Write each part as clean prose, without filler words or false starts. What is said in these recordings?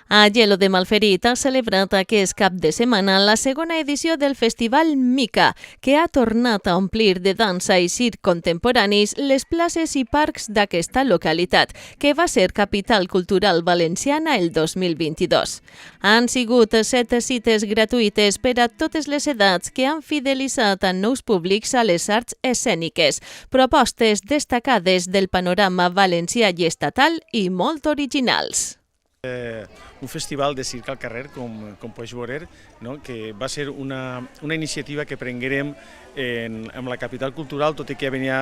A Gelo de Malferit ha celebrat aquest cap de setmana la segona edició del Festival Mica, que ha tornat a omplir de dansa i circ contemporanis les places i parcs d'aquesta localitat, que va ser capital cultural valenciana el 2022. Han sigut 7 cites gratuïtes per a totes les edats que han fidelitzat a nous públics a les arts escèniques, propostes destacades del panorama valencià i estatal i molt originals. Un festival de circ al carrer, com pots veure, no? Que va ser una iniciativa que prenguérem amb la capital cultural, tot i que ja venia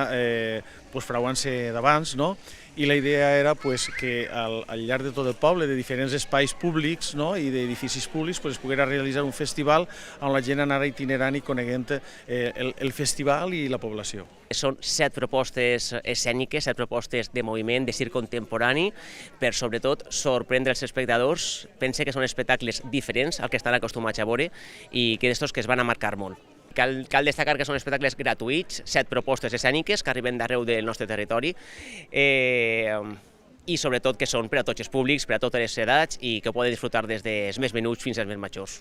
frauant-se d'abans, no? I la idea era que al llarg de tot el poble, de diferents espais públics, no? I d'edificis públics, es poguera realitzar un festival on la gent anara itinerant i coneguent el festival i la població. Són 7 propostes escèniques, 7 propostes de moviment, de circ contemporani, per sobretot sorprendre els espectadors. Pense que són espectacles diferents al que estan acostumats a veure i que d'estos que es van a marcar molt. Cal destacar que són espectacles gratuïts, 7 propostes escèniques que arriben d'arreu del nostre territori i sobretot que són per a tots els públics, per a totes les edats i que poden disfrutar des dels més menuts fins als més majors.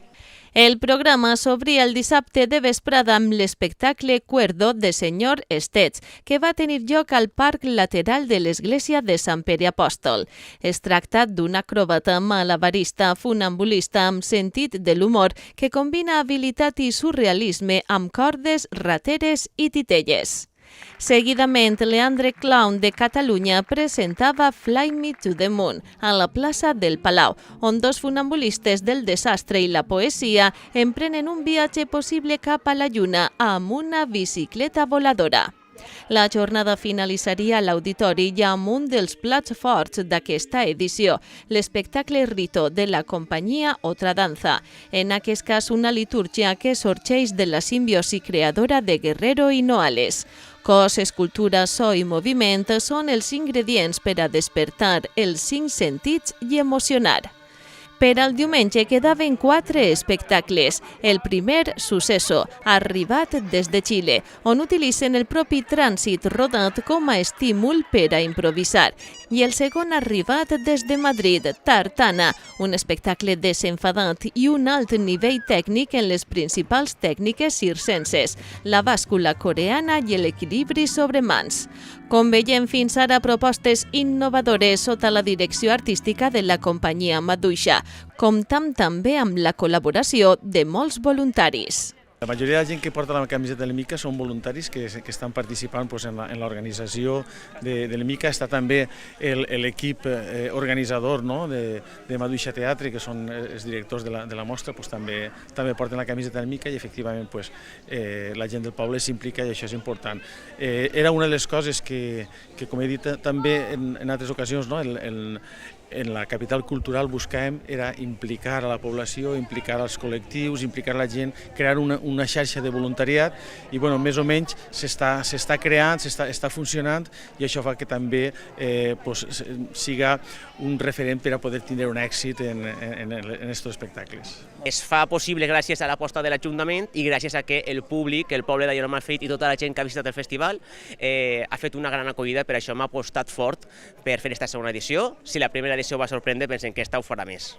El programa s'obria el dissabte de vesprada amb l'espectacle Cuerdo de Senyor Estets, que va tenir lloc al parc lateral de l'església de Sant Pere Apòstol. Es tracta d'un acròbata malabarista funambulista amb sentit de l'humor que combina habilitat i surrealisme amb cordes, rateres i titelles. Seguidament, Leandre Clown de Catalunya presentava Fly Me to the Moon a la plaça del Palau, on 2 funambulistes del desastre i la poesia emprenen un viatge possible cap a la lluna amb una bicicleta voladora. La jornada finalitzaria a l'auditori i amb un dels plats forts d'aquesta edició, l'espectacle Rito de la companyia Otra Danza, en aquest cas una litúrgia que sorgeix de la simbiosi creadora de Guerrero i Noales. Cos, escultura, so i moviment són els ingredients per a despertar els 5 sentits i emocionar. Per al diumenge quedaven 4 espectacles. El primer, Suceso, arribat des de Xile, on utilitzen el propi trànsit rodat com a estímul per a improvisar. I el segon, arribat des de Madrid, Tartana, un espectacle desenfadat i un alt nivell tècnic en les principals tècniques circenses, la bàscula coreana i l'equilibri sobre mans. Com veiem fins ara propostes innovadores sota la direcció artística de la companyia Maduixa, comptant també amb la col·laboració de molts voluntaris. La majoria de la gent que porta la camiseta de l'Mica són voluntaris que estan participant en l'organització de l'Mica. Està també l'equip organitzador de Maduixa Teatre, que són els directors de la mostra, també porten la camiseta de l'Mica i efectivament la gent del poble s'implica i això és important. Era una de les coses que com he dit també en altres ocasions, en la capital cultural buscàvem era implicar a la població, implicar als col·lectius, implicar la gent, crear una xarxa de voluntariat i més o menys s'està creant, està funcionant i això fa que també siga un referent per a poder tindre un èxit en aquests espectacles. Es fa possible gràcies a l'aposta de l'Ajuntament i gràcies a que el públic, el poble de Gelo de Malferit i tota la gent que ha visitat el festival ha fet una gran acollida, per això m'ha apostat fort per fer aquesta segona edició. Si la primera edició va sorprendre, pensem que esta ho farà més.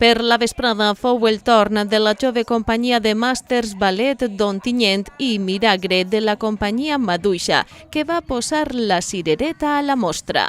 Per la vesprada fou el torn de la jove companyia de màsters ballet d'Ontinyent i Miragre de la companyia Maduixa, que va posar la cirereta a la mostra.